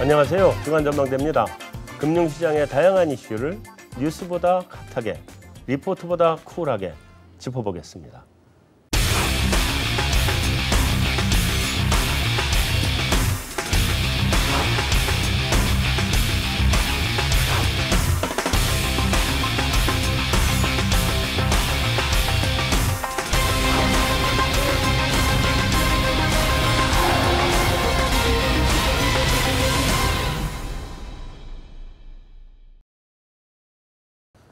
안녕하세요. 주간전망대입니다. 금융시장의 다양한 이슈를 뉴스보다 핫하게, 리포트보다 쿨하게 짚어보겠습니다.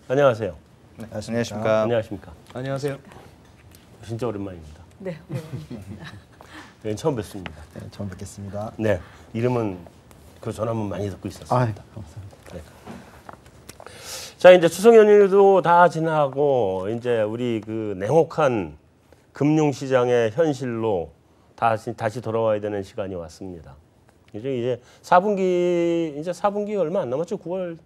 안녕하세요. 네, 안녕하십니까. 안녕하십니까. 안녕하세요. 진짜 오랜만입니다. 네. 네, 처음 뵙습니다. 네, 처음 뵙겠습니다. 네, 이름은 그 전화문 많이 듣고 있었습니다. 감사합니다. 네. 자, 이제 추석 연휴도 다 지나고 이제 우리 그 냉혹한 금융시장의 현실로 다시 돌아와야 되는 시간이 왔습니다. 이제 4분기 얼마 안 남았죠. 9월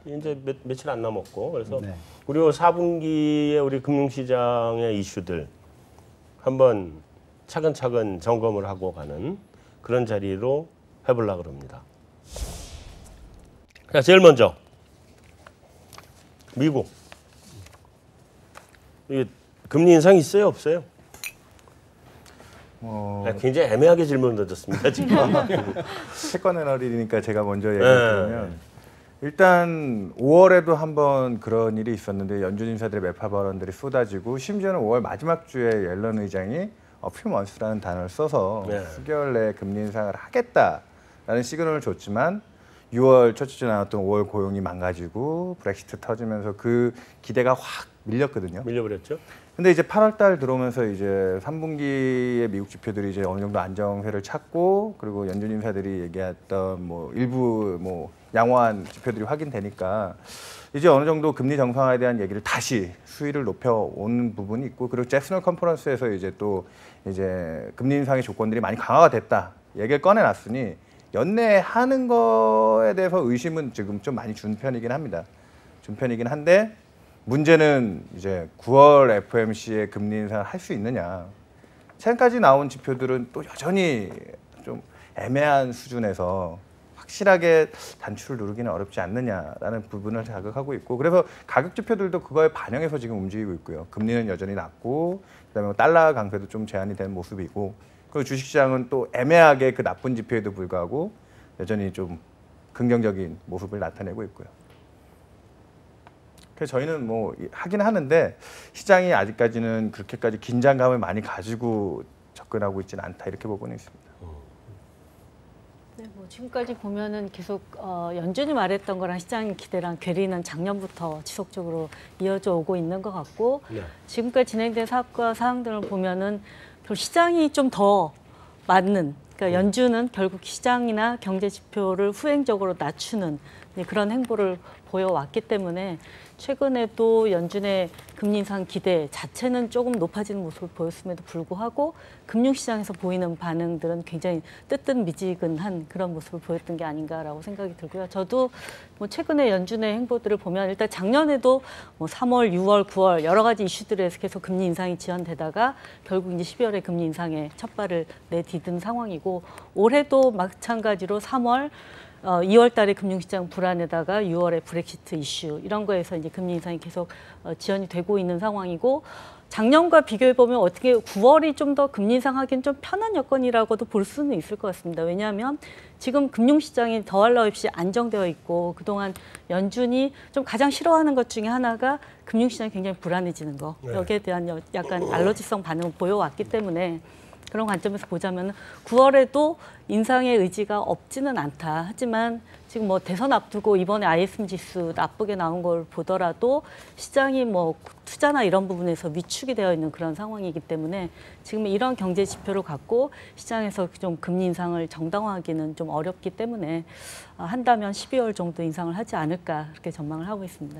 이제 며칠 안 남았고, 그래서 네. 우리 4분기에 우리 금융시장의 이슈들 한번 차근차근 점검을 하고 가는 그런 자리로 해보려고 합니다. 자, 제일 먼저 미국. 이게 금리 인상 있어요, 없어요? 굉장히 애매하게 질문 던졌습니다, 지금. 채권 애널이니까 제가 먼저 얘기드리면 일단 5월에도 한번 그런 일이 있었는데 연준 인사들의 매파 발언들이 쏟아지고, 심지어는 5월 마지막 주에 옐런 의장이 few months라는 단어를 써서 수개월 내에 금리 인상을 하겠다라는 시그널을 줬지만 6월 첫째 주 나왔던 5월 고용이 망가지고 브렉시트 터지면서 그 기대가 확 밀렸거든요. 밀려버렸죠. 근데 이제 8월 달 들어오면서 이제 3분기의 미국 지표들이 이제 어느 정도 안정세를 찾고, 그리고 연준 인사들이 얘기했던 일부 양호한 지표들이 확인되니까 이제 어느 정도 금리 정상화에 대한 얘기를 다시 수위를 높여온 부분이 있고, 그리고 잭슨홀 컨퍼런스에서 이제 또 이제 금리 인상의 조건들이 많이 강화가 됐다 얘기를 꺼내놨으니 연내에 하는 거에 대해서 의심은 지금 좀 많이 준 편이긴 합니다. 준 편이긴 한데, 문제는 이제 9월 FOMC의 금리 인상을 할 수 있느냐. 최근까지 나온 지표들은 또 여전히 좀 애매한 수준에서 확실하게 단추를 누르기는 어렵지 않느냐라는 부분을 자극하고 있고, 그래서 가격 지표들도 그거에 반영해서 지금 움직이고 있고요. 금리는 여전히 낮고, 그다음에 달러 강세도 좀 제한이 된 모습이고, 그리고 주식시장은 또 애매하게 그 나쁜 지표에도 불구하고 여전히 좀 긍정적인 모습을 나타내고 있고요. 그래서 저희는 하긴 하는데 시장이 아직까지는 그렇게까지 긴장감을 많이 가지고 접근하고 있지는 않다, 이렇게 보고는 있습니다. 네, 지금까지 보면은 계속 연준이 말했던 거랑 시장 기대랑 괴리는 작년부터 지속적으로 이어져 오고 있는 것 같고, 지금까지 진행된 사건과 사항들을 보면은 시장이 좀 더 맞는, 그러니까 연준은 결국 시장이나 경제 지표를 후행적으로 낮추는 그런 행보를 보여왔기 때문에 최근에도 연준의 금리 인상 기대 자체는 조금 높아지는 모습을 보였음에도 불구하고 금융시장에서 보이는 반응들은 굉장히 뜨뜻미지근한 그런 모습을 보였던 게 아닌가라고 생각이 들고요. 저도 최근에 연준의 행보들을 보면 일단 작년에도 3월, 6월, 9월 여러 가지 이슈들에서 계속 금리 인상이 지연되다가 결국 이제 12월에 금리 인상에 첫 발을 내디딘 상황이고, 올해도 마찬가지로 3월 2월 달에 금융시장 불안에다가 6월에 브렉시트 이슈 이런 거에서 이제 금리 인상이 계속 지연이 되고 있는 상황이고, 작년과 비교해 보면 어떻게 9월이 좀 더 금리 인상하기는 좀 편한 여건이라고도 볼 수는 있을 것 같습니다. 왜냐하면 지금 금융시장이 더할 나위 없이 안정되어 있고, 그동안 연준이 좀 가장 싫어하는 것 중에 하나가 금융시장이 굉장히 불안해지는 거, 여기에 대한 약간 알러지성 반응을 보여왔기 때문에 그런 관점에서 보자면 9월에도 인상의 의지가 없지는 않다. 하지만 지금 대선 앞두고 이번에 ISM 지수 나쁘게 나온 걸 보더라도 시장이 투자나 이런 부분에서 위축이 되어 있는 그런 상황이기 때문에 지금 이런 경제 지표를 갖고 시장에서 좀 금리 인상을 정당화하기는 좀 어렵기 때문에 한다면 12월 정도 인상을 하지 않을까, 그렇게 전망을 하고 있습니다.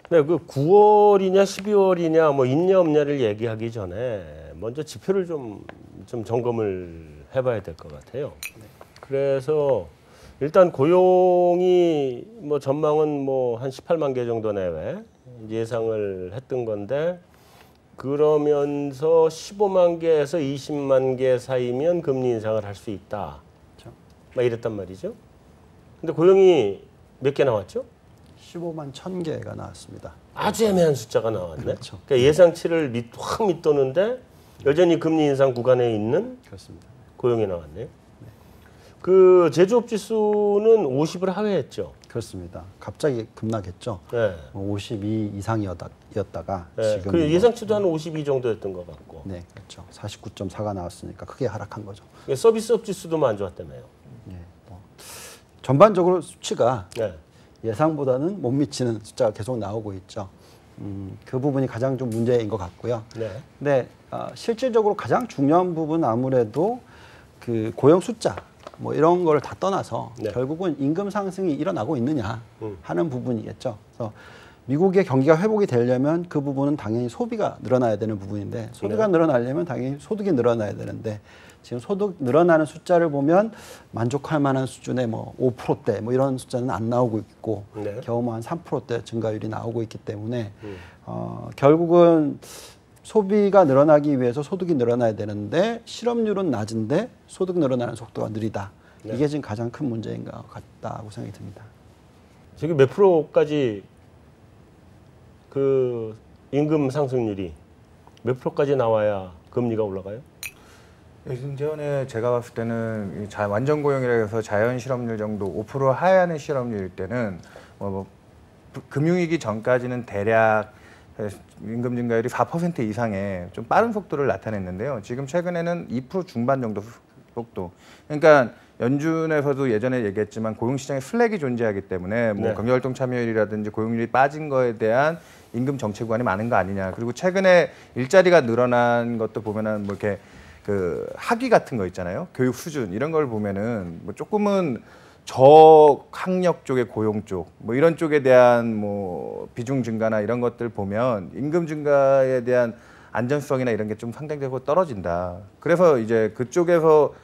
네, 그 9월이냐 12월이냐 있냐 없냐를 얘기하기 전에 먼저 지표를 좀 점검을 해봐야 될 것 같아요. 그래서 일단 고용이 전망은 한 18만 개 정도 내외 예상을 했던 건데, 그러면서 15만 개에서 20만 개 사이면 금리 인상을 할 수 있다. 막 이랬단 말이죠. 근데 고용이 몇 개 나왔죠? 15만 1,000개가 나왔습니다. 아주 애매한 숫자가 나왔네. 그렇죠. 그러니까 예상치를 확 밑도는데 여전히 금리 인상 구간에 있는 그렇습니다. 고용이 나왔네요. 그 제조업 지수는 50을 하회했죠. 그렇습니다. 갑자기 급락했죠. 네. 52 이상이었다가 네. 지금 그 예상치도 한 52 정도였던 것 같고. 네, 그렇죠. 49.4가 나왔으니까 크게 하락한 거죠. 서비스업 지수도 안 좋았다며요. 네, 뭐 전반적으로 수치가 네. 예상보다는 못 미치는 숫자가 계속 나오고 있죠. 그 부분이 가장 좀 문제인 것 같고요. 네. 근데 실질적으로 가장 중요한 부분은 아무래도 그 고용 숫자 뭐 이런 걸 다 떠나서 네. 결국은 임금 상승이 일어나고 있느냐 하는 부분이겠죠. 그래서 미국의 경기가 회복이 되려면 그 부분은 당연히 소비가 늘어나야 되는 부분인데 소비가 늘어나려면 당연히 소득이 늘어나야 되는데 지금 소득 늘어나는 숫자를 보면 만족할 만한 수준의 뭐 5%대 뭐 이런 숫자는 안 나오고 있고 네. 겨우 뭐 한 3%대 증가율이 나오고 있기 때문에 결국은 소비가 늘어나기 위해서 소득이 늘어나야 되는데 실업률은 낮은데 소득 늘어나는 속도가 느리다. 네. 이게 지금 가장 큰 문제인 것 같다고 생각이 듭니다. 지금 몇 프로까지 그 임금 상승률이 몇 프로까지 나와야 금리가 올라가요? 예전에 제가 봤을 때는 완전 고용이라 해서 자연 실업률 정도 5% 하회하는 실업률일 때는 금융위기 전까지는 대략 임금 증가율이 4% 이상의 좀 빠른 속도를 나타냈는데요. 지금 최근에는 2% 중반 정도 속도. 그러니까 연준에서도 예전에 얘기했지만 고용시장에 슬랙이 존재하기 때문에 뭐 네. 경제활동 참여율이라든지 고용률이 빠진 거에 대한 임금 정체 구간이 많은 거 아니냐. 그리고 최근에 일자리가 늘어난 것도 보면은 뭐 이렇게 그 학위 같은 거 있잖아요. 교육 수준 이런 걸 보면은 뭐 조금은 저학력 쪽의 고용 쪽, 뭐 이런 쪽에 대한 뭐 비중 증가나 이런 것들 보면 임금 증가에 대한 안전성이나 이런 게 좀 상대적으로 떨어진다. 그래서 이제 그쪽에서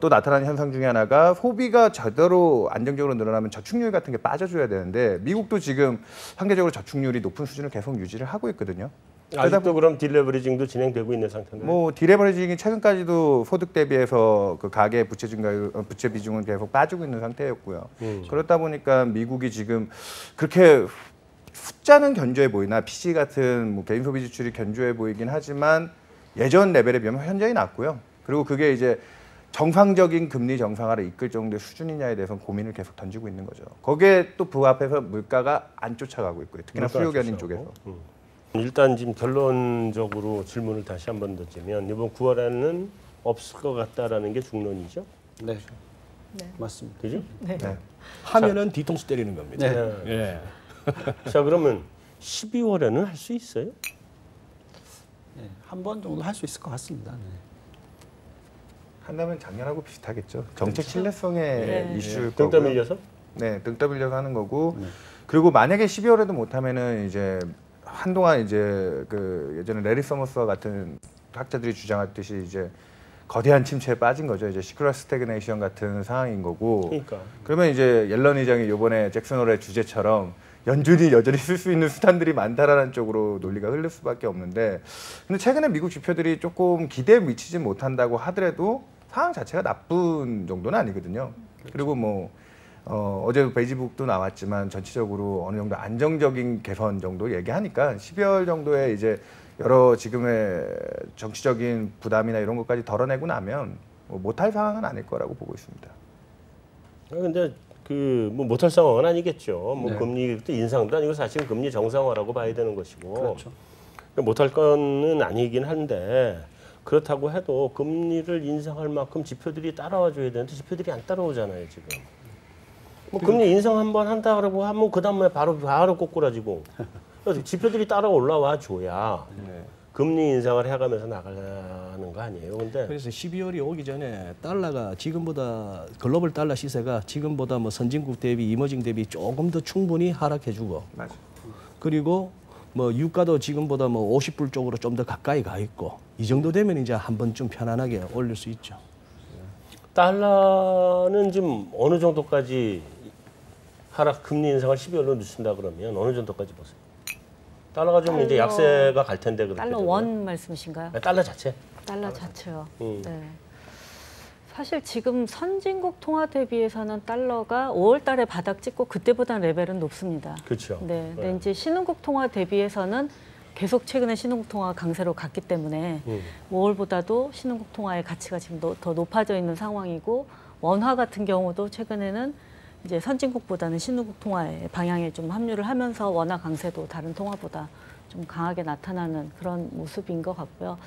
또 나타나는 현상 중에 하나가 소비가 제대로 안정적으로 늘어나면 저축률 같은 게 빠져줘야 되는데 미국도 지금 상대적으로 저축률이 높은 수준을 계속 유지를 하고 있거든요. 아직도 그럼 딜레버리징도 진행되고 있는 상태인가요? 뭐 디레버리징이 최근까지도 소득 대비해서 그 가계 부채 증가율, 부채 비중은 계속 빠지고 있는 상태였고요. 그렇다 보니까 미국이 지금 그렇게 숫자는 견조해 보이나 PC 같은 뭐 개인 소비 지출이 견조해 보이긴 하지만 예전 레벨에 비하면 현저히 낮고요. 그리고 그게 이제 정상적인 금리 정상화를 이끌 정도의 수준이냐에 대해서는 고민을 계속 던지고 있는 거죠. 거기에 또 부합해서 물가가 안 쫓아가고 있고요. 특히나 수요 견인 쪽에서. 일단 지금 결론적으로 질문을 다시 한 번 던지면 이번 9월에는 없을 것 같다라는 게 중론이죠. 네, 네. 맞습니다. 그죠? 네. 네. 하면은 뒤통수 때리는 겁니다. 네. 예. 자, 그러면 12월에는 할 수 있어요? 네, 한 번 정도 할 수 있을 것 같습니다. 네. 한다면 작년하고 비슷하겠죠. 정책 신뢰성의 네. 이슈일 등 거고요. 떠밀려서? 네, 등 떠밀려서 하는 거고. 그리고 만약에 12월에도 못하면은 이제 한동안 이제 그 예전에 레리 서머스와 같은 학자들이 주장했듯이 이제 거대한 침체에 빠진 거죠. 이제 시큐러 스태그네이션 같은 상황인 거고. 그러니까. 그러면 이제 옐런 의장이 이번에 잭슨 홀의 주제처럼 연준이 여전히 쓸 수 있는 수단들이 많다라는 쪽으로 논리가 흐를 수밖에 없는데, 근데 최근에 미국 지표들이 조금 기대에 미치지 못한다고 하더라도 상황 자체가 나쁜 정도는 아니거든요. 그리고 뭐 어제 베이지북도 나왔지만 전체적으로 어느 정도 안정적인 개선 정도 얘기하니까 12월 정도에 이제 여러 지금의 정치적인 부담이나 이런 것까지 덜어내고 나면 뭐 못할 상황은 아닐 거라고 보고 있습니다. 근데 그 뭐 못할 상황은 아니겠죠. 뭐 네. 금리 인상도 아니고 사실은 금리 정상화라고 봐야 되는 것이고. 그렇죠. 못할 거는 아니긴 한데 그렇다고 해도 금리를 인상할 만큼 지표들이 따라와 줘야 되는데 지표들이 안 따라오잖아요, 지금. 뭐 금리 인상 한번 한다 그러고 하면 그다음에 바로 꼬꾸라지고. 그래서 지표들이 따라 올라와 줘야 금리 인상을 해가면서 나가는 거 아니에요. 근데 그래서 12월이 오기 전에 달러가 지금보다 글로벌 달러 시세가 지금보다 뭐 선진국 대비 이머징 대비 조금 더 충분히 하락해주고 맞아. 그리고 뭐 유가도 지금보다 뭐 50불 쪽으로 좀 더 가까이 가 있고 이 정도 되면 이제 한 번쯤 편안하게 올릴 수 있죠. 달러는 지금 어느 정도까지 하락 금리 인상을 12월로 늦춘다 그러면 어느 정도까지 보세요? 달러가 좀 이제 약세가 갈 텐데 그렇게 달러 되면. 원 말씀이신가요? 달러 자체. 달러 자체요. 네. 사실 지금 선진국 통화 대비해서는 달러가 5월 달에 바닥 찍고 그때보다는 레벨은 높습니다. 그렇죠. 네. 근데 이제 신흥국 통화 대비해서는 계속 최근에 신흥국 통화가 강세로 갔기 때문에 5월보다도 신흥국 통화의 가치가 지금 더 높아져 있는 상황이고 원화 같은 경우도 최근에는 이제 선진국보다는 신흥국 통화의 방향에 좀 합류를 하면서 원화 강세도 다른 통화보다 좀 강하게 나타나는 그런 모습인 것 같고요.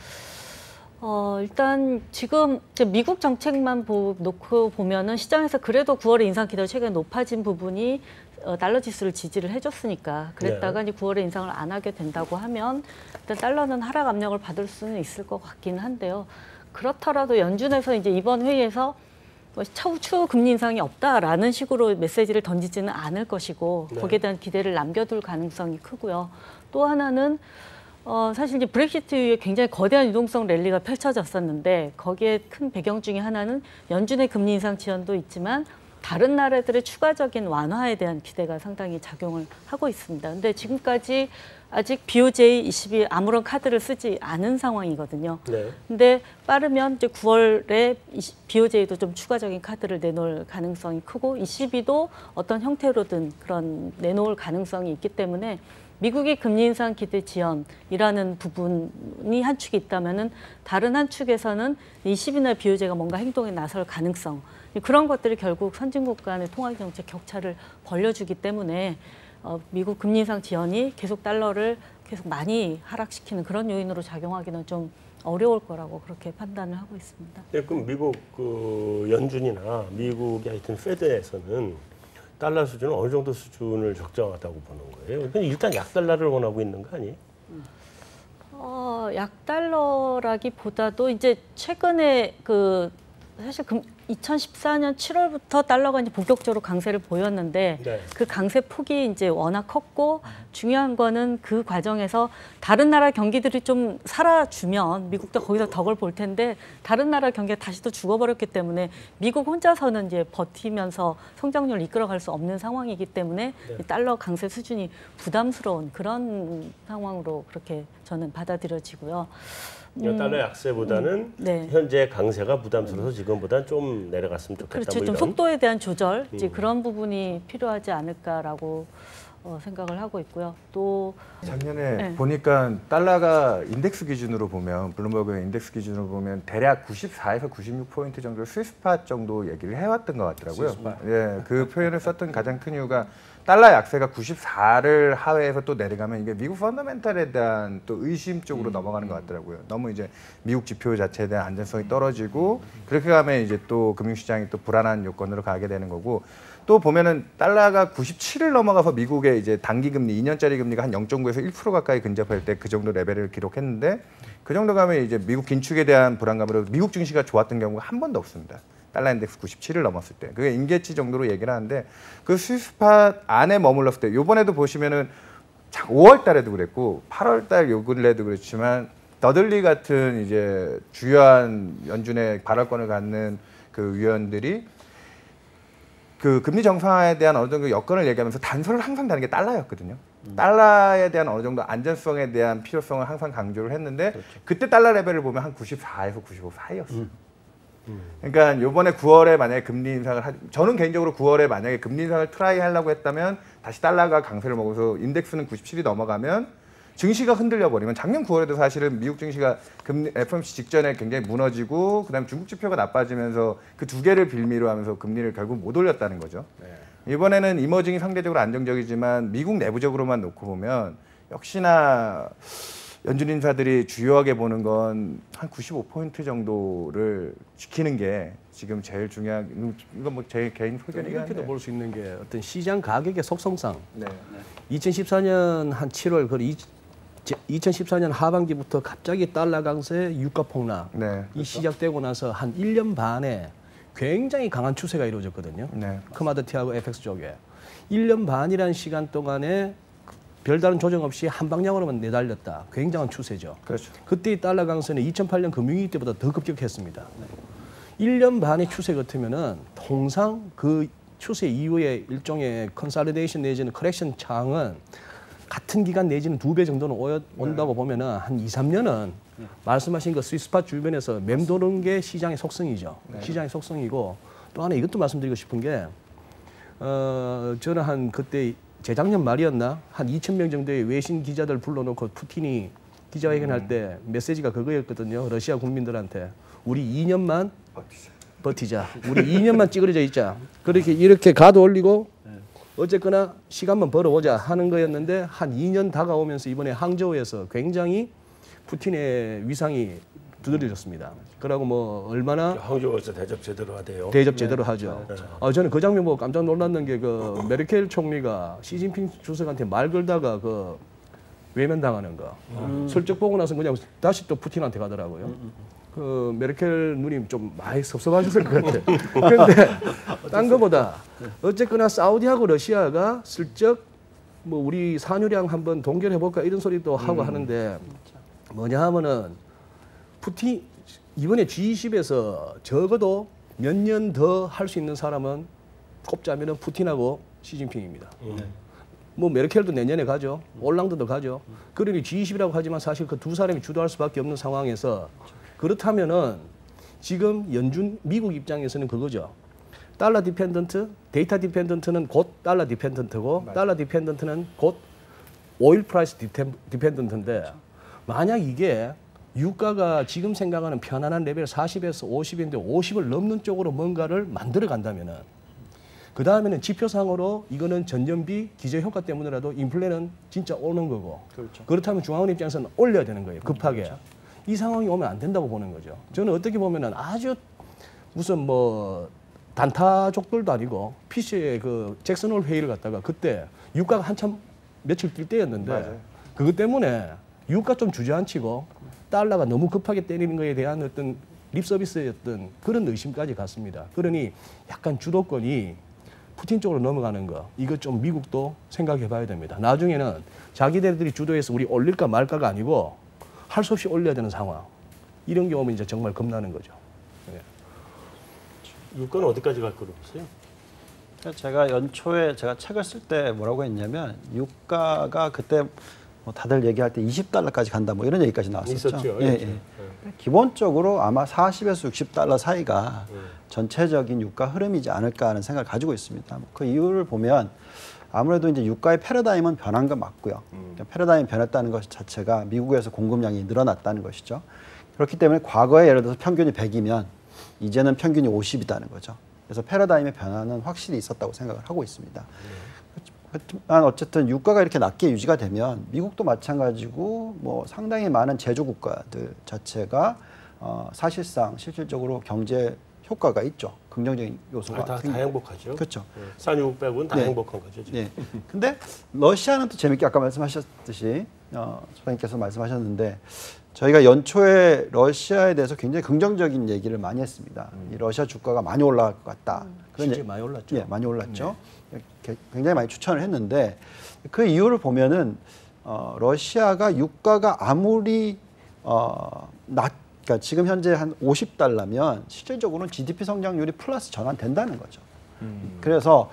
일단 지금 이제 미국 정책만 놓고 보면은 시장에서 그래도 9월에 인상 기대가 최근에 높아진 부분이 달러 지수를 지지를 해줬으니까 그랬다가 이제 9월에 인상을 안 하게 된다고 하면 일단 달러는 하락 압력을 받을 수는 있을 것 같기는 한데요. 그렇더라도 연준에서 이제 이번 회의에서 추후 금리 인상이 없다라는 식으로 메시지를 던지지는 않을 것이고 거기에 대한 기대를 남겨둘 가능성이 크고요. 또 하나는 사실 이제 브렉시트 이후에 굉장히 거대한 유동성 랠리가 펼쳐졌었는데 거기에 큰 배경 중에 하나는 연준의 금리 인상 지연도 있지만 다른 나라들의 추가적인 완화에 대한 기대가 상당히 작용을 하고 있습니다. 근데 지금까지 아직 BOJ 20이 아무런 카드를 쓰지 않은 상황이거든요. 네. 근데 빠르면 이제 9월에 BOJ도 좀 추가적인 카드를 내놓을 가능성이 크고 22도 어떤 형태로든 그런 내놓을 가능성이 있기 때문에 미국이 금리 인상 기대 지연이라는 부분이 한 축이 있다면은 다른 한 축에서는 20이나 BOJ가 뭔가 행동에 나설 가능성 그런 것들이 결국 선진국 간의 통화 정책 격차를 벌려주기 때문에 미국 금리 인상 지연이 계속 달러를 계속 많이 하락시키는 그런 요인으로 작용하기는 좀 어려울 거라고 그렇게 판단을 하고 있습니다. 네, 그럼 미국 연준이나 미국의 하여튼 페드에서는 달러 수준은 어느 정도 수준을 적정하다고 보는 거예요? 일단 약달러를 원하고 있는 거 아니에요? 약달러라기보다도 이제 최근에 사실 2014년 7월부터 달러가 이제 본격적으로 강세를 보였는데 네. 그 강세 폭이 이제 워낙 컸고 중요한 거는 그 과정에서 다른 나라 경기들이 좀 살아주면 미국도 거기서 덕을 볼 텐데 다른 나라 경기가 다시 또 죽어버렸기 때문에 미국 혼자서는 이제 버티면서 성장률을 이끌어갈 수 없는 상황이기 때문에 네. 이 달러 강세 수준이 부담스러운 그런 상황으로 그렇게 저는 받아들여지고요. 달러 약세보다는 네. 현재 강세가 부담스러워서 지금보다는 좀 내려갔으면 좋겠다. 그렇죠. 뭐 좀 속도에 대한 조절, 이제 그런 부분이 필요하지 않을까라고 생각을 하고 있고요. 또 작년에 네. 보니까 달러가 인덱스 기준으로 보면 블룸버그 인덱스 기준으로 보면 대략 94에서 96포인트 정도 스위스팟 정도 얘기를 해왔던 것 같더라고요. 예, 그 표현을 썼던 가장 큰 이유가 달러 약세가 94를 하회해서 또 내려가면 이게 미국 펀더멘탈에 대한 또 의심 쪽으로 넘어가는 것 같더라고요. 너무 이제 미국 지표 자체에 대한 안전성이 떨어지고 그렇게 가면 이제 또 금융시장이 또 불안한 요건으로 가게 되는 거고 또 보면은 달러가 97을 넘어가서 미국의 이제 단기 금리 2년짜리 금리가 한 0.9에서 1% 가까이 근접할 때 그 정도 레벨을 기록했는데 그 정도 가면 이제 미국 긴축에 대한 불안감으로 미국 증시가 좋았던 경우가 한 번도 없습니다. 달러 인덱스 97을 넘었을 때 그게 임계치 정도로 얘기를 하는데 그 스위스팟 안에 머물렀을 때 이번에도 보시면은 5월 달에도 그랬고 8월 달 요 근래도 그렇지만 더들리 같은 이제 주요한 연준의 발언권을 갖는 그 위원들이 그 금리 정상화에 대한 어느 정도 여건을 얘기하면서 단서를 항상 다는 게 달러였거든요. 달러에 대한 어느 정도 안전성에 대한 필요성을 항상 강조를 했는데 그렇죠. 그때 달러 레벨을 보면 한 94에서 95 사이였어요. 그러니까 이번에 9월에 만약에 금리 인상을 저는 개인적으로 9월에 만약에 금리 인상을 트라이 하려고 했다면 다시 달러가 강세를 먹어서 인덱스는 97이 넘어가면 증시가 흔들려 버리면 작년 9월에도 사실은 미국 증시가 금리 FOMC 직전에 굉장히 무너지고 그다음에 중국 지표가 나빠지면서 그 두 개를 빌미로 하면서 금리를 결국 못 올렸다는 거죠. 네. 이번에는 이머징이 상대적으로 안정적이지만 미국 내부적으로만 놓고 보면 역시나 연준 인사들이 주요하게 보는 건 한 95포인트 정도를 지키는 게 지금 제일 중요한 이건 뭐 제 개인 의견이긴 한데 이렇게도 볼 수 있는 게 어떤 시장 가격의 속성상 2014년 한 7월 그리고 2014년 하반기부터 갑자기 달러 강세 유가 폭락이 시작되고 나서 한 1년 반에 굉장히 강한 추세가 이루어졌거든요. 커머디티하고 FX 쪽에 1년 반이라는 시간 동안에 별다른 조정 없이 한 방향으로만 내달렸다. 굉장한 추세죠. 그렇죠. 그때 달러 강세는 2008년 금융위기 때보다 더 급격했습니다. 1년 반의 추세 같으면은 통상 그 추세 이후에 일종의 컨설리데이션 내지는 커렉션 창은 같은 기간 내지는 2배 정도는 온다고 보면은 한 2, 3년은 말씀하신 그 스위스팟 주변에서 맴도는 게 시장의 속성이죠. 시장의 속성이고 또 하나 이것도 말씀드리고 싶은 게 저는 한 그때 재작년 말이었나 한 2,000명 정도의 외신 기자들 불러놓고 푸틴이 기자회견할 때 메시지가 그거였거든요. 러시아 국민들한테 우리 2년만 버티자. 우리 2년만 찌그러져 있자. 그렇게 이렇게 가도 올리고 어쨌거나 시간만 벌어보자 하는 거였는데 한 2년 다가오면서 이번에 항저우에서 굉장히 푸틴의 위상이 두드러졌습니다. 그러고 뭐 얼마나 항저우에서 대접 제대로 하대요. 대접 제대로 하죠. 저는 그 장면 보고 깜짝 놀랐는 게 그 메르켈 총리가 시진핑 주석한테 말 걸다가 그 외면당하는 거. 슬쩍 보고 나서 그냥 다시 또 푸틴한테 가더라고요. 그 메르켈 누님 좀 많이 섭섭하셨을 것 같아요. 그런데 딴 거보다 어쨌거나 사우디하고 러시아가 슬쩍 뭐 우리 산유량 한번 동결해 볼까 이런 소리도 하고 하는데 뭐냐 하면은 푸틴 이번에 G20에서 적어도 몇 년 더 할 수 있는 사람은 꼽자면은 푸틴하고 시진핑입니다. 뭐 메르켈도 내년에 가죠. 올랑드도 가죠. 그러니 G20이라고 하지만 사실 그 두 사람이 주도할 수밖에 없는 상황에서 그렇다면은 지금 미국 입장에서는 그거죠. 달러 디펜던트, 데이터 디펜던트는 곧 달러 디펜던트고 달러 디펜던트는 곧 오일 프라이스 디펜던트인데 만약 이게 유가가 지금 생각하는 편안한 레벨 40에서 50인데 50을 넘는 쪽으로 뭔가를 만들어 간다면은 그 다음에는 지표상으로 이거는 전년비 기저효과 때문에라도 인플레는 진짜 오는 거고 그렇다면 중앙은행 입장에서는 올려야 되는 거예요. 급하게. 이 상황이 오면 안 된다고 보는 거죠. 저는 어떻게 보면은 아주 무슨 뭐 단타족들도 아니고 피시의 그 잭슨홀 회의를 갖다가 그때 유가가 한참 며칠 뛸 때였는데 그것 때문에 유가 좀 주저앉히고 달러가 너무 급하게 때리는 거에 대한 어떤 립서비스였던 그런 의심까지 갔습니다. 그러니 약간 주도권이 푸틴 쪽으로 넘어가는 거 이거 좀 미국도 생각해 봐야 됩니다. 나중에는 자기들이 주도해서 우리 올릴까 말까가 아니고 할 수 없이 올려야 되는 상황. 이런 게 오면 이제 정말 겁나는 거죠. 유가는 어디까지 갈 거로 보세요? 제가 연초에 제가 책을 쓸 때 뭐라고 했냐면 유가가 그때 뭐 다들 얘기할 때 20달러까지 간다 뭐 이런 얘기까지 나왔었죠. 있었죠. 기본적으로 아마 40에서 60달러 사이가 전체적인 유가 흐름이지 않을까 하는 생각을 가지고 있습니다. 그 이유를 보면 아무래도 이제 유가의 패러다임은 변한 건 맞고요. 그러니까 패러다임이 변했다는 것 자체가 미국에서 공급량이 늘어났다는 것이죠. 그렇기 때문에 과거에 예를 들어서 평균이 100이면 이제는 평균이 50이다는 거죠. 그래서 패러다임의 변화는 확실히 있었다고 생각을 하고 있습니다. 하지만 어쨌든 유가가 이렇게 낮게 유지가 되면 미국도 마찬가지고 뭐 상당히 많은 제조 국가들 자체가 사실상 실질적으로 경제 효과가 있죠. 긍정적인 요소가. 다 행복하죠. 그렇죠. 산유국 빼고는 다 행복한 거죠. 지금. 네. 근데 러시아는 또 재밌게 아까 말씀하셨듯이 소장님께서 말씀하셨는데 저희가 연초에 러시아에 대해서 굉장히 긍정적인 얘기를 많이 했습니다. 이 러시아 주가가 많이 올라갈 것 같다. 실제 많이 올랐죠. 예, 많이 올랐죠. 굉장히 많이 추천을 했는데 그 이유를 보면은 러시아가 유가가 아무리 그러니까 지금 현재 한 50달러면 실질적으로는 GDP 성장률이 플러스 전환된다는 거죠. 그래서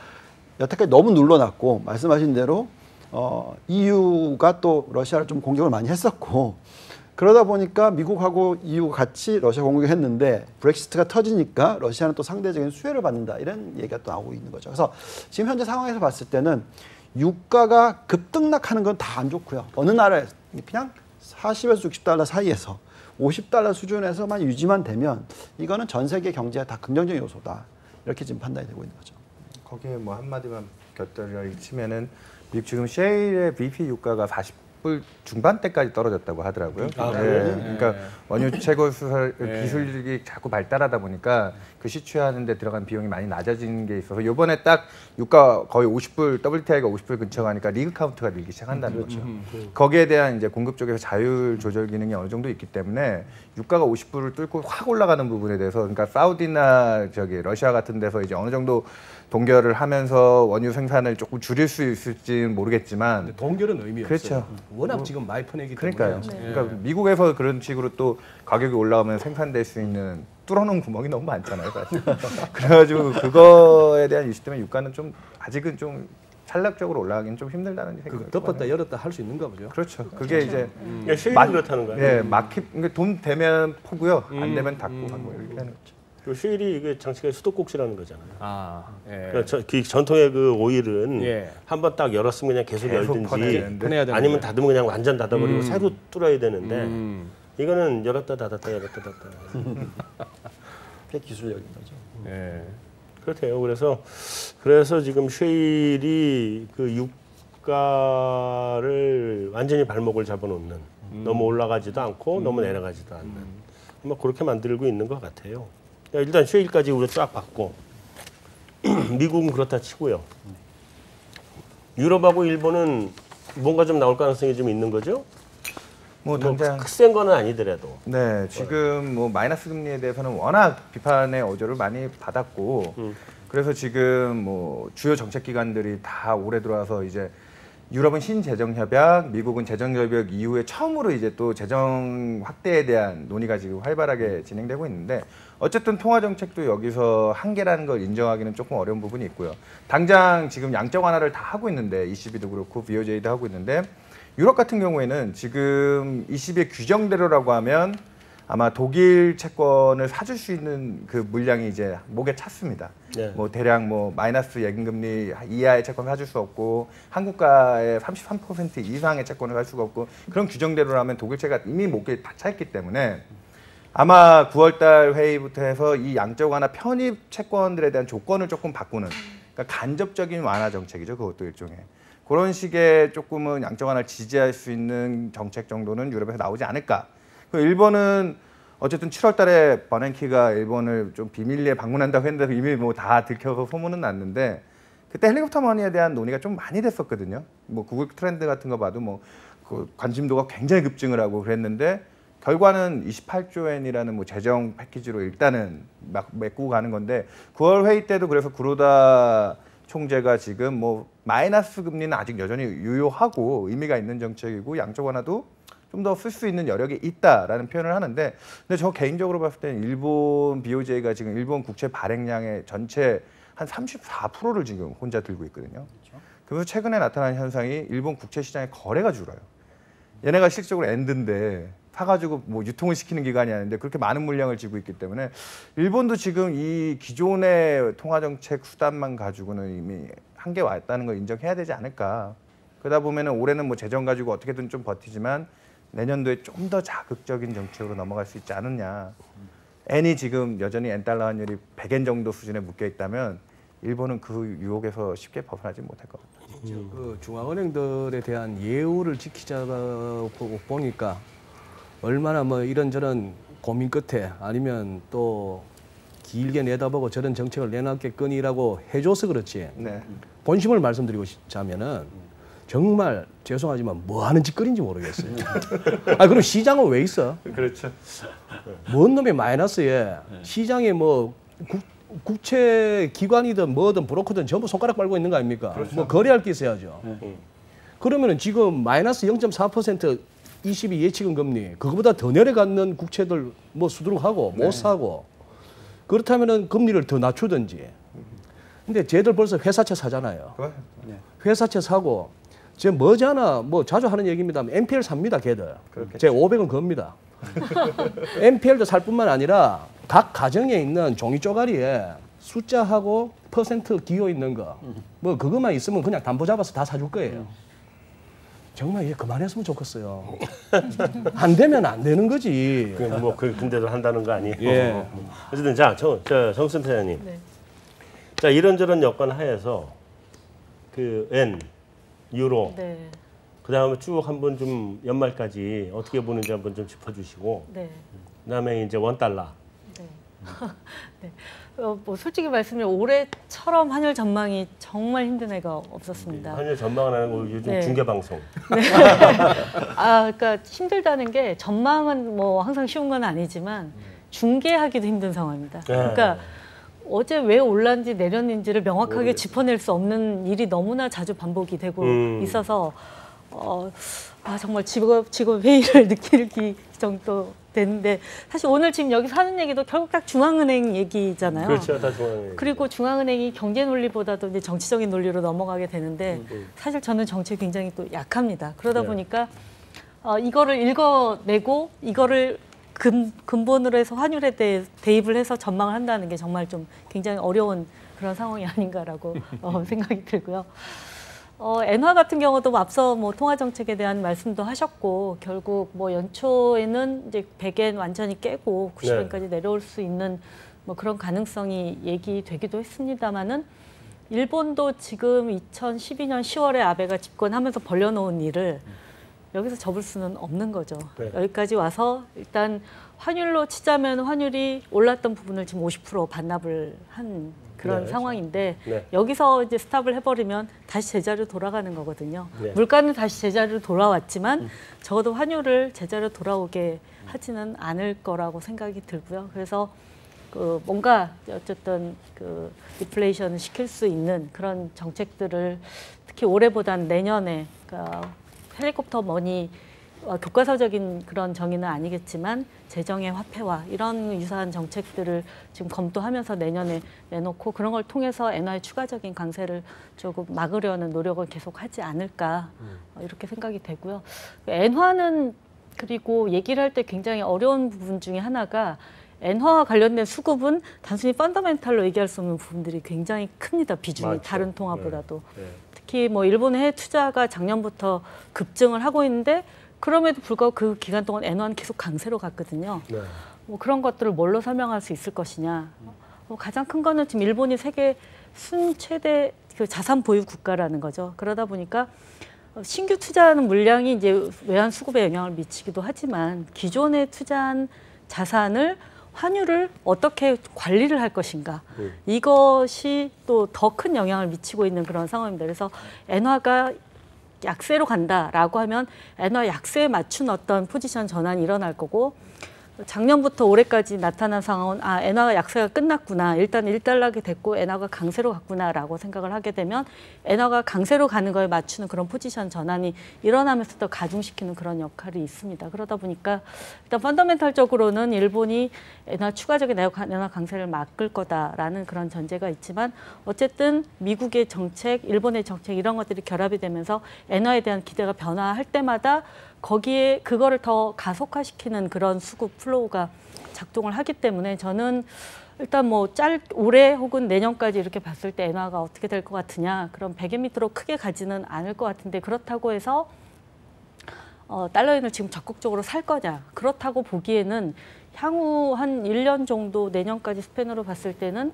여태까지 너무 눌러놨고 말씀하신 대로 EU가 또 러시아를 좀 공격을 많이 했었고 그러다 보니까 미국하고 EU가 같이 러시아 공격을 했는데 브렉시트가 터지니까 러시아는 또 상대적인 수혜를 받는다 이런 얘기가 또 나오고 있는 거죠. 그래서 지금 현재 상황에서 봤을 때는 유가가 급등락하는 건 다 안 좋고요. 어느 나라에 그냥 40에서 60달러 사이에서 50달러 수준에서만 유지만 되면 이거는 전 세계 경제에 다 긍정적인 요소다. 이렇게 지금 판단이 되고 있는 거죠. 거기에 뭐 한마디만 곁들여 치면은 미국 지금 셰일의 BP 유가가 40불 중반대까지 떨어졌다고 하더라고요. 그러니까 원유 채굴 수설 기술이 자꾸 발달하다 보니까 그 시추하는 데 들어간 비용이 많이 낮아지는 게 있어서 이번에 딱 유가 거의 50불 WTI가 50불 근처 가니까 리그 카운트가 늘기 시작한다는 거죠. 거기에 대한 이제 공급 쪽에서 자율 조절 기능이 어느 정도 있기 때문에 유가가 50불을 뚫고 확 올라가는 부분에 대해서 그러니까 사우디나 러시아 같은 데서 이제 어느 정도 동결을 하면서 원유 생산을 조금 줄일 수 있을지는 모르겠지만 동결은 의미 그렇죠. 없어요. 워낙 지금 많이 퍼내기 때문에. 그러니까요. 그러니까 미국에서 그런 식으로 또 가격이 올라오면 생산될 수 있는 뚫어놓은 구멍이 너무 많잖아요, 사실. 그래가지고 그거에 대한 이슈 때문에 유가는 좀 아직은 좀 탄력적으로 올라가기는 좀 힘들다는 생각이 그 덮었다 열었다 할 수 있는가 보죠. 그렇죠. 그게 이제 쉐일이 그렇다는 거예요. 예, 그러니까 돈 되면 포고요. 안 되면 닫고 가고 이렇게 하는 거죠. 그 쉐일이 이게 장치가 수도꼭지라는 거잖아요. 아, 예. 그러니까 그 전통의 그 오일은 예. 한번 딱 열었으면 그냥 계속 열든지 퍼내야 되는데. 아니면 닫으면 그냥 완전 닫아버리고 새로 뚫어야 되는데 이거는 열었다 닫았다 열었다 닫았다. 꽤 기술력인 거죠. 예. 그렇대요. 그래서 지금 쉐일이 그 유가를 완전히 발목을 잡아놓는 너무 올라가지도 않고 너무 내려가지도 않는 뭐 그렇게 만들고 있는 것 같아요. 일단 쉐일까지 우리 쫙 봤고 미국은 그렇다 치고요. 유럽하고 일본은 뭔가 좀 나올 가능성이 좀 있는 거죠? 뭐 당장 센 거는 아니더라도. 네, 지금 뭐 마이너스 금리에 대해서는 워낙 비판의 어조를 많이 받았고 그래서 지금 뭐 주요 정책 기관들이 다 올해 들어와서 이제 유럽은 신재정 협약, 미국은 재정 협약 이후에 처음으로 이제 또 재정 확대에 대한 논의가 지금 활발하게 진행되고 있는데 어쨌든 통화 정책도 여기서 한계라는 걸 인정하기는 조금 어려운 부분이 있고요. 당장 지금 양적 완화를 다 하고 있는데 ECB도 그렇고 BOJ도 하고 있는데 유럽 같은 경우에는 지금 ECB의 규정대로라고 하면 아마 독일 채권을 사줄 수 있는 그 물량이 이제 목에 찼습니다. 네. 뭐 대략 뭐 마이너스 예금금리 이하의 채권을 사줄 수 없고 한국가의 33% 이상의 채권을 살 수가 없고 그런 규정대로라면 독일채가 이미 목에 다 차 있기 때문에 아마 9월달 회의부터 해서 이 양적 완화 편입 채권들에 대한 조건을 조금 바꾸는 그러니까 간접적인 완화 정책이죠. 그것도 일종의. 그런 식의 조금은 양적 완화를 지지할 수 있는 정책 정도는 유럽에서 나오지 않을까. 일본은 어쨌든 7월 달에 버냉키가 일본을 좀 비밀리에 방문한다고 했는데 이미 뭐 다 들켜서 소문은 났는데 그때 헬리콥터 머니에 대한 논의가 좀 많이 됐었거든요. 뭐 구글 트렌드 같은 거 봐도 뭐 그 관심도가 굉장히 급증을 하고 그랬는데 결과는 28조 엔이라는 뭐 재정 패키지로 일단은 막 메꾸고 가는 건데 9월 회의 때도 그래서 구로다 총재가 지금 뭐 마이너스 금리는 아직 여전히 유효하고 의미가 있는 정책이고 양적 완화도 좀 더 쓸 수 있는 여력이 있다라는 표현을 하는데 근데 저 개인적으로 봤을 때는 일본 BOJ가 지금 일본 국채 발행량의 전체 한 34%를 지금 혼자 들고 있거든요. 그래서 최근에 나타난 현상이 일본 국채 시장의 거래가 줄어요. 얘네가 실질적으로 엔드인데 사가지고 뭐 유통을 시키는 기관이 아닌데 그렇게 많은 물량을 쥐고 있기 때문에 일본도 지금 이 기존의 통화정책 수단만 가지고는 이미 한계 왔다는 걸 인정해야 되지 않을까. 그러다 보면은 올해는 뭐 재정 가지고 어떻게든 좀 버티지만 내년도에 좀 더 자극적인 정책으로 넘어갈 수 있지 않느냐. 엔이 지금 여전히 엔달러 환율이 100엔 정도 수준에 묶여 있다면 일본은 그 유혹에서 쉽게 벗어나지 못할 것 같아요. 그 중앙은행들에 대한 예우를 지키자고 보니까 얼마나 뭐 이런저런 고민 끝에 아니면 또 길게 내다보고 저런 정책을 내놨겠거니라고 해줘서 그렇지. 네. 본심을 말씀드리고 자면은 정말 죄송하지만 뭐 하는 짓거리인지 모르겠어요. 아, 그럼 시장은 왜 있어? 그렇죠. 뭔 놈의 마이너스에 시장에 뭐 국채 기관이든 뭐든 브로커든 전부 손가락 빨고 있는 거 아닙니까? 그렇죠. 뭐 거래할 게 있어야죠. 그러면은 지금 마이너스 0.4% ECB 예치금 금리 그거보다 더 내려가는 국채들 뭐 수두룩하고 못 사고 그렇다면은 금리를 더 낮추든지. 근데 쟤들 벌써 회사채 사잖아요. 회사채 사고 제 머지않아 뭐 자주 하는 얘기입니다만 NPL 삽니다, 걔들. 제 500은 겁니다. NPL도 살 뿐만 아니라 각 가정에 있는 종이 쪼가리에 숫자하고 퍼센트 기호 있는 거, 뭐 그것만 있으면 그냥 담보 잡아서 다 사줄 거예요. 정말 얘 그만했으면 좋겠어요. 안 되면 안 되는 거지. 뭐 근데도 한다는 거 아니에요. 예. 어쨌든 자, 정순 태장님. 네. 자, 이런저런 여건 하에서 그 엔, 유로, 네. 그 다음에 쭉 한번 좀 연말까지 어떻게 보는지 한번 좀 짚어주시고, 네. 그다음에 이제 $1. 네. 네. 뭐 솔직히 말씀드리면 올해처럼 환율 전망이 정말 힘든 해가 없었습니다. 환율 전망을 하는 거 요즘 네. 중계 방송. 아, 그러니까 힘들다는 게 전망은 뭐 항상 쉬운 건 아니지만 중계하기도 힘든 상황입니다. 그러니까 어제 왜 올랐는지 내렸는지를 명확하게 짚어낼 수 없는 일이 너무나 자주 반복이 되고 있어서 정말 직업 회의를 느낄 정도 되는데 사실 오늘 지금 여기서 하는 얘기도 결국 딱 중앙은행 얘기잖아요. 그렇죠, 다 중앙은행. 그리고 중앙은행이 경제 논리보다도 이제 정치적인 논리로 넘어가게 되는데 사실 저는 정치에 굉장히 또 약합니다. 그러다 보니까 이거를 읽어내고 이거를 근본으로 해서 환율에 대해 대입을 해서 전망을 한다는 게 정말 좀 굉장히 어려운 그런 상황이 아닌가라고 생각이 들고요. 엔화 같은 경우도 앞서 통화 정책에 대한 말씀도 하셨고 결국 연초에는 이제 100엔 완전히 깨고 90엔까지 내려올 수 있는 그런 가능성이 얘기되기도 했습니다만은 일본도 지금 2012년 10월에 아베가 집권하면서 벌려놓은 일을 여기서 접을 수는 없는 거죠. 네. 여기까지 와서 일단 환율로 치자면 환율이 올랐던 부분을 지금 50% 반납을 한 그런 네, 상황인데 네. 여기서 이제 스탑을 해버리면 다시 제자리로 돌아가는 거거든요. 네. 물가는 다시 제자리로 돌아왔지만 적어도 환율을 제자리로 돌아오게 하지는 않을 거라고 생각이 들고요. 그래서 뭔가 어쨌든 디플레이션을 시킬 수 있는 그런 정책들을 특히 올해보다는 내년에 헬리콥터 머니 교과서적인 그런 정의는 아니겠지만 재정의 화폐화 이런 유사한 정책들을 지금 검토하면서 내년에 내놓고 그런 걸 통해서 엔화의 추가적인 강세를 조금 막으려는 노력을 계속 하지 않을까 이렇게 생각이 되고요. 엔화는 그리고 얘기를 할 때 굉장히 어려운 부분 중에 하나가 엔화와 관련된 수급은 단순히 펀더멘탈로 얘기할 수 없는 부분들이 굉장히 큽니다. 비중이 맞죠. 다른 통화보다도. 네. 특히 일본의 해외 투자가 작년부터 급증을 하고 있는데 그럼에도 불구하고 그 기간 동안 엔화는 계속 강세로 갔거든요. 네. 그런 것들을 뭘로 설명할 수 있을 것이냐. 가장 큰 거는 지금 일본이 세계 최대 자산 보유 국가라는 거죠. 그러다 보니까 신규 투자하는 물량이 이제 외환 수급에 영향을 미치기도 하지만 기존에 투자한 자산을 환율을 어떻게 관리를 할 것인가. 이것이 또 더 큰 영향을 미치고 있는 그런 상황입니다. 그래서 엔화가 약세로 간다라고 하면 엔화 약세에 맞춘 어떤 포지션 전환이 일어날 거고 작년부터 올해까지 나타난 상황은 엔화가 약세가 끝났구나. 일단 1달러가 됐고 엔화가 강세로 갔구나라고 생각을 하게 되면 엔화가 강세로 가는 거에 맞추는 그런 포지션 전환이 일어나면서 또 가중시키는 그런 역할이 있습니다. 그러다 보니까 일단 펀더멘탈적으로는 일본이 엔화 추가적인 엔화 강세를 막을 거다라는 그런 전제가 있지만 어쨌든 미국의 정책, 일본의 정책 이런 것들이 결합이 되면서 엔화에 대한 기대가 변화할 때마다 거기에 그거를 더 가속화시키는 그런 수급 플로우가 작동을 하기 때문에 저는 일단 올해 혹은 내년까지 이렇게 봤을 때 엔화가 어떻게 될 것 같으냐. 그럼 100엔 밑으로 크게 가지는 않을 것 같은데 그렇다고 해서 달러엔을 지금 적극적으로 살 거냐. 그렇다고 보기에는 향후 한 1년 정도 내년까지 스팬으로 봤을 때는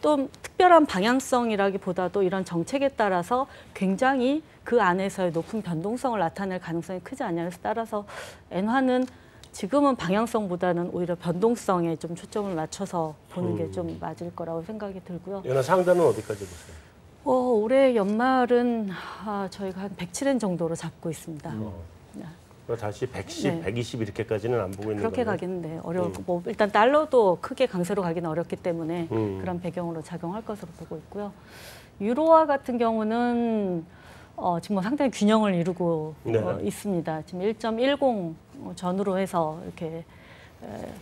또 특별한 방향성이라기보다도 이런 정책에 따라서 굉장히 그 안에서의 높은 변동성을 나타낼 가능성이 크지 않냐. 그래서 따라서 엔화는 지금은 방향성보다는 오히려 변동성에 좀 초점을 맞춰서 보는 게 좀 맞을 거라고 생각이 들고요. 연화 상단은 어디까지 보세요? 올해 연말은 저희가 한 107엔 정도로 잡고 있습니다. 네. 다시 110, 120 이렇게까지는 안 보고 있는 거예요? 그렇게 가기는 어려웠고 일단 달러도 크게 강세로 가기는 어렵기 때문에 그런 배경으로 작용할 것으로 보고 있고요. 유로화 같은 경우는 지금 상당히 균형을 이루고 있습니다. 지금 1.10 전후로 해서 이렇게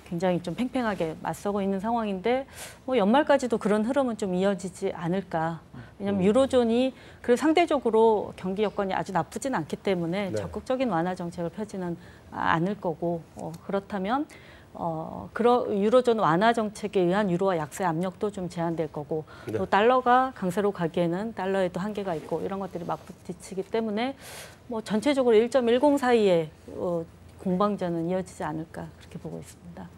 굉장히 좀 팽팽하게 맞서고 있는 상황인데 연말까지도 그런 흐름은 좀 이어지지 않을까. 왜냐하면 유로존이 그래도 상대적으로 경기 여건이 아주 나쁘진 않기 때문에 적극적인 완화 정책을 펴지는 않을 거고 그렇다면 유로존 완화 정책에 의한 유로화 약세 압력도 좀 제한될 거고 또 달러가 강세로 가기에는 달러에도 한계가 있고 이런 것들이 맞부딪히기 때문에 전체적으로 1.10 사이에 공방전은 이어지지 않을까 그렇게 보고 있습니다.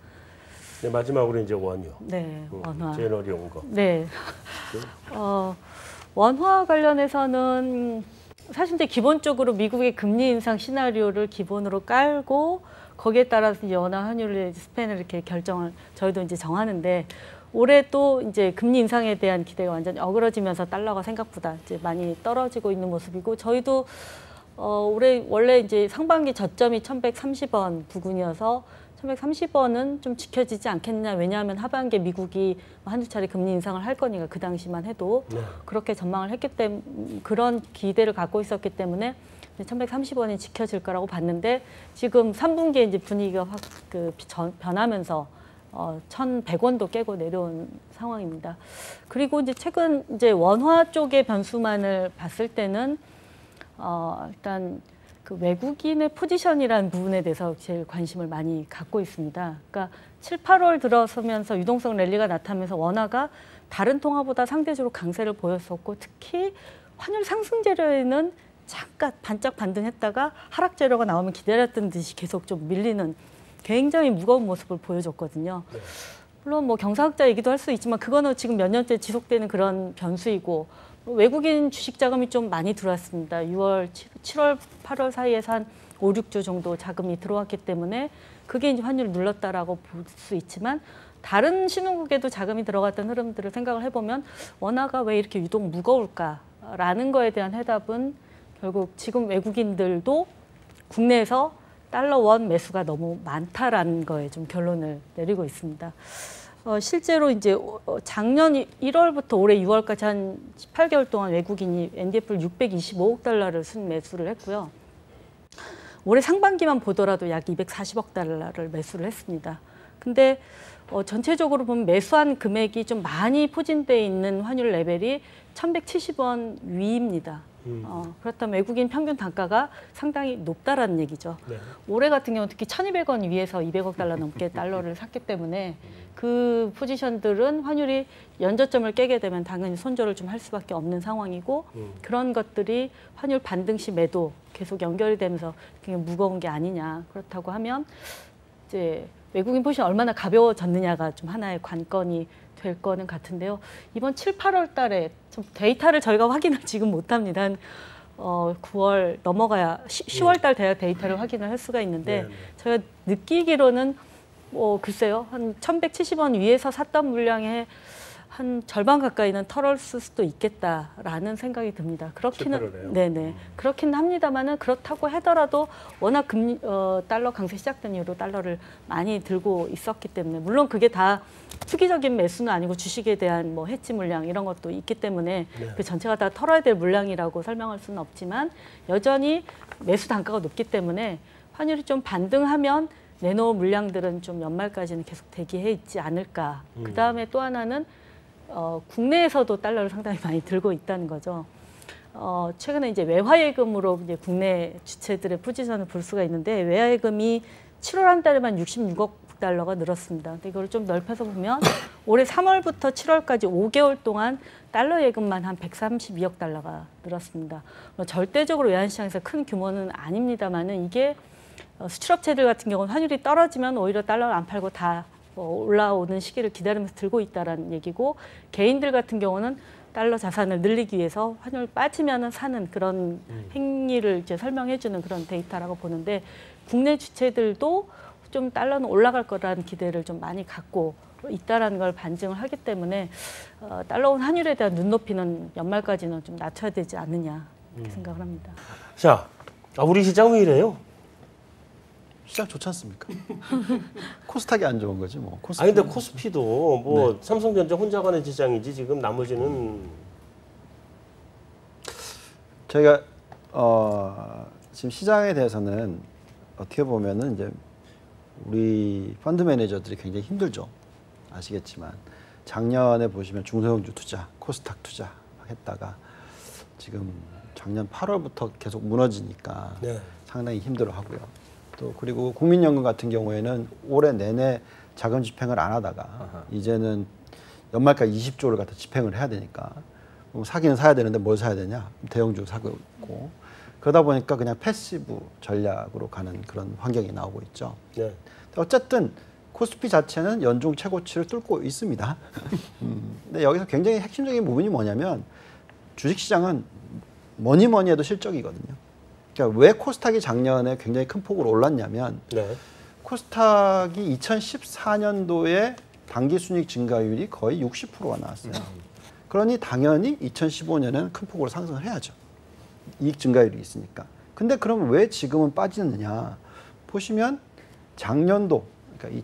네, 마지막으로 이제 원유. 네, 원화. 제너리 온 거. 네. 원화 관련해서는 사실 이제 기본적으로 미국의 금리 인상 시나리오를 기본으로 깔고 거기에 따라서 이제 원화 환율의 스팬을 이렇게 결정을 저희도 이제 정하는데 올해 또 이제 금리 인상에 대한 기대가 완전히 어그러지면서 달러가 생각보다 이제 많이 떨어지고 있는 모습이고 저희도 올해 원래 이제 상반기 저점이 1,130원 부근이어서 1,130원은 좀 지켜지지 않겠느냐. 왜냐하면 하반기에 미국이 한두 차례 금리 인상을 할 거니까 그 당시만 해도 그렇게 전망을 했기 때문에 그런 기대를 갖고 있었기 때문에 1130원이 지켜질 거라고 봤는데 지금 3분기에 이제 분위기가 확 변하면서 1,100원도 깨고 내려온 상황입니다. 그리고 이제 최근 이제 원화 쪽의 변수만을 봤을 때는 일단 그 외국인의 포지션이라는 부분에 대해서 제일 관심을 많이 갖고 있습니다. 그러니까 7, 8월 들어서면서 유동성 랠리가 나타나면서 원화가 다른 통화보다 상대적으로 강세를 보였었고 특히 환율 상승 재료에는 잠깐 반짝 반등했다가 하락 재료가 나오면 기다렸던 듯이 계속 좀 밀리는 굉장히 무거운 모습을 보여줬거든요. 네. 물론 뭐 경상학자 얘기도 할 수 있지만 그거는 지금 몇 년째 지속되는 그런 변수이고 외국인 주식 자금이 좀 많이 들어왔습니다. 6월, 7월, 8월 사이에서 한 5, 6조 정도 자금이 들어왔기 때문에 그게 이제 환율을 눌렀다라고 볼 수 있지만 다른 신흥국에도 자금이 들어갔던 흐름들을 생각을 해보면 원화가 왜 이렇게 유독 무거울까라는 거에 대한 해답은 결국 지금 외국인들도 국내에서 달러 원 매수가 너무 많다라는 거에 좀 결론을 내리고 있습니다. 실제로 이제 작년 1월부터 올해 6월까지 한 18개월 동안 외국인이 NDF를 625억 달러를 순매수를 했고요. 올해 상반기만 보더라도 약 240억 달러를 매수를 했습니다. 근데 전체적으로 보면 매수한 금액이 좀 많이 포진되어 있는 환율 레벨이 1,170원 위입니다. 그렇다면 외국인 평균 단가가 상당히 높다라는 얘기죠. 네. 올해 같은 경우는 특히 1,200원 위에서 200억 달러 넘게 달러를 샀기 때문에 그 포지션들은 환율이 연저점을 깨게 되면 당연히 손절을 좀 할 수밖에 없는 상황이고 그런 것들이 환율 반등 시 매도 계속 연결이 되면서 굉장히 무거운 게 아니냐. 그렇다고 하면 이제 외국인 포지션이 얼마나 가벼워졌느냐가 좀 하나의 관건이 될 거는 같은데요. 이번 7, 8월 달에 좀 데이터를 저희가 확인을 지금 못합니다. 한 9월 넘어가야 10월 달 돼야 데이터를 확인을 할 수가 있는데 저희가 느끼기로는 글쎄요. 한 1,170원 위에서 샀던 물량의 한 절반 가까이는 털었을 수도 있겠다라는 생각이 듭니다. 그렇기는 그렇긴 합니다만은 그렇다고 하더라도 워낙 달러 강세 시작된 이후로 달러를 많이 들고 있었기 때문에 물론 그게 다 투기적인 매수는 아니고 주식에 대한 뭐 해지 물량 이런 것도 있기 때문에 그 전체가 다 털어야 될 물량이라고 설명할 수는 없지만 여전히 매수 단가가 높기 때문에 환율이 좀 반등하면 내놓을 물량들은 좀 연말까지는 계속 대기해 있지 않을까. 그 다음에 또 하나는 국내에서도 달러를 상당히 많이 들고 있다는 거죠. 최근에 이제 외화예금으로 이제 국내 주체들의 포지션을 볼 수가 있는데 외화예금이 7월 한 달에만 66억 달러가 늘었습니다. 근데 이걸 좀 넓혀서 보면 올해 3월부터 7월까지 5개월 동안 달러 예금만 한 132억 달러가 늘었습니다. 절대적으로 외환시장에서 큰 규모는 아닙니다만은 이게 수출업체들 같은 경우는 환율이 떨어지면 오히려 달러를 안 팔고 다 올라오는 시기를 기다리면서 들고 있다라는 얘기고 개인들 같은 경우는 달러 자산을 늘리기 위해서 환율 빠지면은 사는 그런 행위를 이제 설명해주는 그런 데이터라고 보는데 국내 주체들도 좀 달러는 올라갈 거라는 기대를 좀 많이 갖고 있다라는 걸 반증을 하기 때문에 달러 환율에 대한 눈높이는 연말까지는 좀 낮춰야 되지 않느냐 이렇게 생각을 합니다. 자, 우리 시장 왜 이래요? 시장 좋지 않습니까? 코스닥이 안 좋은 거지 뭐. 근데 코스피도 뭐 삼성전자 혼자 가는 시장이지 지금 나머지는 저희가 지금 시장에 대해서는 어떻게 보면은 이제 우리 펀드 매니저들이 굉장히 힘들죠. 아시겠지만 작년에 보시면 중소형주 투자, 코스닥 투자 했다가 지금 작년 8월부터 계속 무너지니까 상당히 힘들어하고요. 또 그리고 국민연금 같은 경우에는 올해 내내 자금 집행을 안 하다가 이제는 연말까지 20조를 갖다 집행을 해야 되니까 사기는 사야 되는데 뭘 사야 되냐? 대형주 사고 있고 그러다 보니까 그냥 패시브 전략으로 가는 그런 환경이 나오고 있죠. 어쨌든 코스피 자체는 연중 최고치를 뚫고 있습니다. 근데 여기서 굉장히 핵심적인 부분이 뭐냐면 주식시장은 뭐니 해도 실적이거든요. 그러니까 왜 코스닥이 작년에 굉장히 큰 폭으로 올랐냐면 코스닥이 2014년도에 당기순이익 증가율이 거의 60%가 나왔어요. 그러니 당연히 2015년에는 큰 폭으로 상승을 해야죠. 이익 증가율이 있으니까. 근데 그럼 왜 지금은 빠지느냐. 보시면 작년도, 그러니까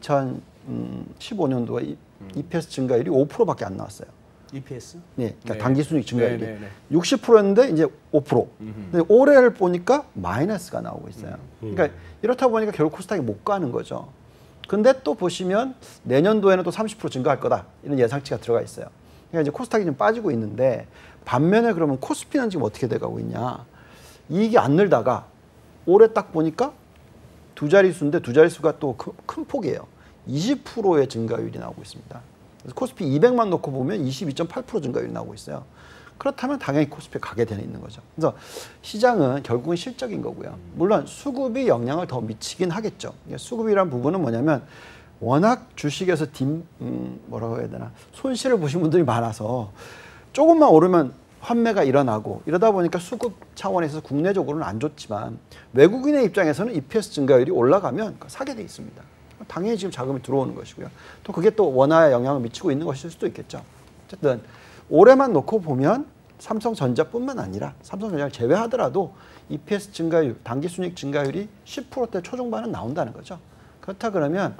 2015년도에 EPS 증가율이 5%밖에 안 나왔어요. EPS? 네, 그러니까 네. 당기 순이익 증가율이 네, 네, 네. 60%였는데 이제 5%. 근데 올해를 보니까 마이너스가 나오고 있어요. 그러니까 이렇다 보니까 결국 코스닥이 못 가는 거죠. 근데 또 보시면 내년도에는 또 30% 증가할 거다 이런 예상치가 들어가 있어요. 그러니까 이제 코스닥이 좀 빠지고 있는데 반면에 그러면 코스피는 지금 어떻게 돼가고 있냐? 이익이 안 늘다가 올해 딱 보니까 두 자릿수인데 두 자릿수가 또 큰 폭이에요. 20%의 증가율이 나오고 있습니다. 그래서 코스피 200만 놓고 보면 22.8% 증가율이 나오고 있어요. 그렇다면 당연히 코스피에 가게 되어 있는 거죠. 그래서 시장은 결국은 실적인 거고요. 물론 수급이 영향을 더 미치긴 하겠죠. 수급이란 부분은 뭐냐면 워낙 주식에서 뭐라고 해야 되나 손실을 보신 분들이 많아서 조금만 오르면 환매가 일어나고 이러다 보니까 수급 차원에서 국내적으로는 안 좋지만 외국인의 입장에서는 EPS 증가율이 올라가면 사게 돼 있습니다. 당연히 지금 자금이 들어오는 것이고요. 또 그게 또 원화에 영향을 미치고 있는 것일 수도 있겠죠. 어쨌든 올해만 놓고 보면 삼성전자뿐만 아니라 삼성전자를 제외하더라도 EPS 증가율, 당기순이익 증가율이 10%대 초중반은 나온다는 거죠. 그렇다 그러면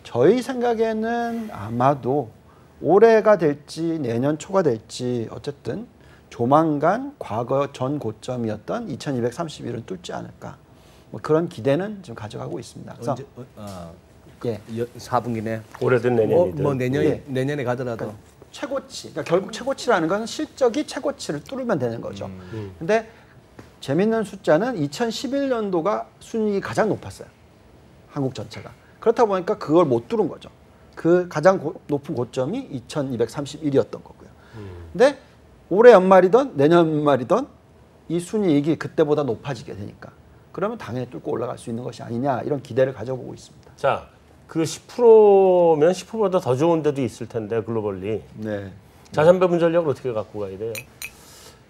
저희 생각에는 아마도 올해가 될지 내년 초가 될지 어쨌든 조만간 과거 전 고점이었던 2231은 뚫지 않을까. 뭐 그런 기대는 지금 가져가고 있습니다. 그래서 언제, 예. 4분기 내 올해든 내년이든. 뭐 예. 내년에 가더라도 그러니까 최고치. 그러니까 결국 최고치라는 건 실적이 최고치를 뚫으면 되는 거죠. 근데 재밌는 숫자는 2011년도가 순이익이 가장 높았어요. 한국 전체가. 그렇다 보니까 그걸 못 뚫은 거죠. 그 가장 높은 고점이 2231이었던 거고요. 근데 올해 연말이든 내년 연말이든 이 순이익이 그때보다 높아지게 되니까 그러면 당연히 뚫고 올라갈 수 있는 것이 아니냐 이런 기대를 가져보고 있습니다. 자, 그 10%면 10%보다 더 좋은 데도 있을 텐데 글로벌리. 네. 자산 배분 전략을 어떻게 갖고 가야 돼요?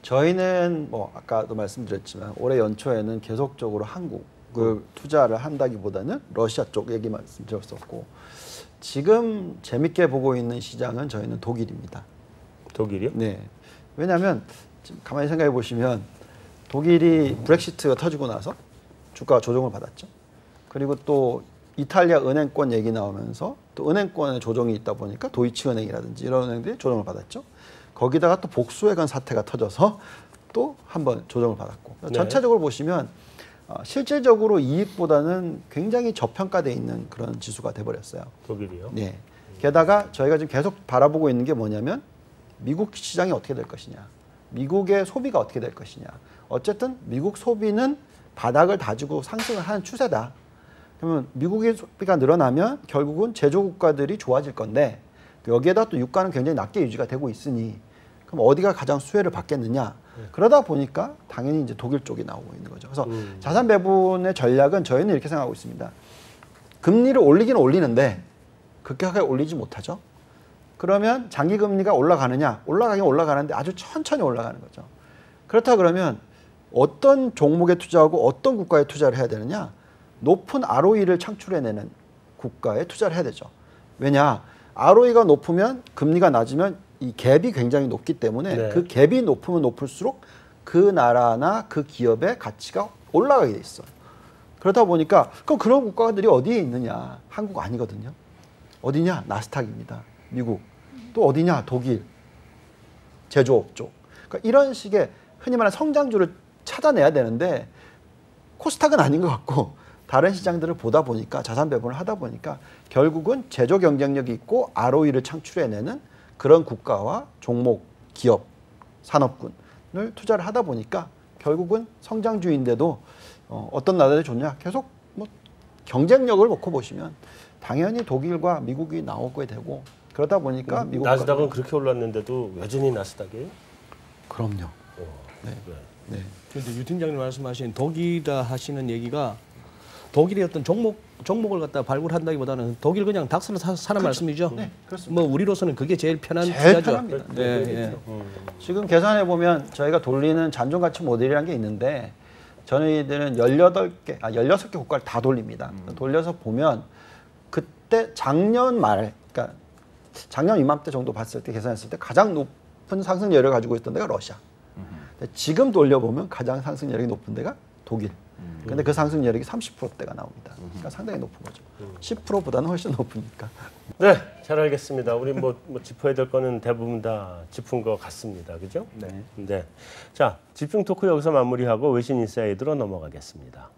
저희는 뭐 아까도 말씀드렸지만 올해 연초에는 계속적으로 한국을 투자를 한다기보다는 러시아 쪽 얘기 말씀드렸었고 지금 재밌게 보고 있는 시장은 저희는 독일입니다. 독일이요? 네. 왜냐하면 지금 가만히 생각해 보시면 독일이 브렉시트가 터지고 나서 주가 조정을 받았죠. 그리고 또 이탈리아 은행권 얘기 나오면서 또 은행권에 조정이 있다 보니까 도이치은행이라든지 이런 은행들이 조정을 받았죠. 거기다가 또 복수회관 사태가 터져서 또 한번 조정을 받았고 네. 전체적으로 보시면 실질적으로 이익보다는 굉장히 저평가되어 있는 그런 지수가 돼버렸어요. 독일이요? 네. 게다가 저희가 지금 계속 바라보고 있는 게 뭐냐면 미국 시장이 어떻게 될 것이냐, 미국의 소비가 어떻게 될 것이냐. 어쨌든 미국 소비는 바닥을 다지고 상승을 하는 추세다. 그러면 미국의 소비가 늘어나면 결국은 제조 국가들이 좋아질 건데 여기에다 또 유가는 굉장히 낮게 유지가 되고 있으니 그럼 어디가 가장 수혜를 받겠느냐. 그러다 보니까 당연히 이제 독일 쪽이 나오고 있는 거죠. 그래서 자산 배분의 전략은 저희는 이렇게 생각하고 있습니다. 금리를 올리기는 올리는데 급격하게 올리지 못하죠. 그러면 장기 금리가 올라가느냐? 올라가긴 올라가는데 아주 천천히 올라가는 거죠. 그렇다 그러면 어떤 종목에 투자하고 어떤 국가에 투자를 해야 되느냐? 높은 ROE를 창출해내는 국가에 투자를 해야 되죠. 왜냐? ROE가 높으면 금리가 낮으면 이 갭이 굉장히 높기 때문에 네. 그 갭이 높으면 높을수록 그 나라나 그 기업의 가치가 올라가게 돼 있어요. 그러다 보니까 그럼 그런 국가들이 어디에 있느냐? 한국 아니거든요. 어디냐? 나스닥입니다. 미국. 또 어디냐? 독일. 제조업 쪽. 그러니까 이런 식의 흔히 말하는 성장주를 찾아내야 되는데 코스닥은 아닌 것 같고 다른 시장들을 보다 보니까 자산 배분을 하다 보니까 결국은 제조 경쟁력이 있고 ROE를 창출해내는 그런 국가와 종목, 기업, 산업군을 투자를 하다 보니까 결국은 성장주인데도 어떤 나라들이 좋냐? 계속 뭐 경쟁력을 놓고 보시면 당연히 독일과 미국이 나오게 되고 그러다 보니까 미국 나스닥은 그렇게 올랐는데도 여전히 나스닥이에요? 그럼요. 네. 네. 그런데 유 팀장님 말씀하신 독일이다 하시는 얘기가 독일의 어떤 종목을 갖다 발굴한다기보다는 독일 그냥 닥스를 사는 말씀이죠. 네, 그렇습니다. 뭐 우리로서는 그게 제일 편한 제일 투자죠. 편합니다. 네, 예. 지금 계산해 보면 저희가 돌리는 잔존가치 모델이라는 게 있는데 저희들은 16개 국가를 다 돌립니다. 돌려서 보면 그때 작년 말, 그러니까 작년 이맘때 정도 봤을 때 계산했을 때 가장 높은 상승률을 가지고 있던 데가 러시아. 지금 돌려보면 가장 상승률이 높은 데가 독일. 근데 그 상승 여력이 30%대가 나옵니다. 그러니까 상당히 높은 거죠. 10%보다는 훨씬 높으니까. 네, 잘 알겠습니다. 우리 뭐 짚어야 될 거는 대부분 다 짚은 것 같습니다. 그죠? 네. 네. 자, 집중 토크 여기서 마무리하고 외신 인사이드로 넘어가겠습니다.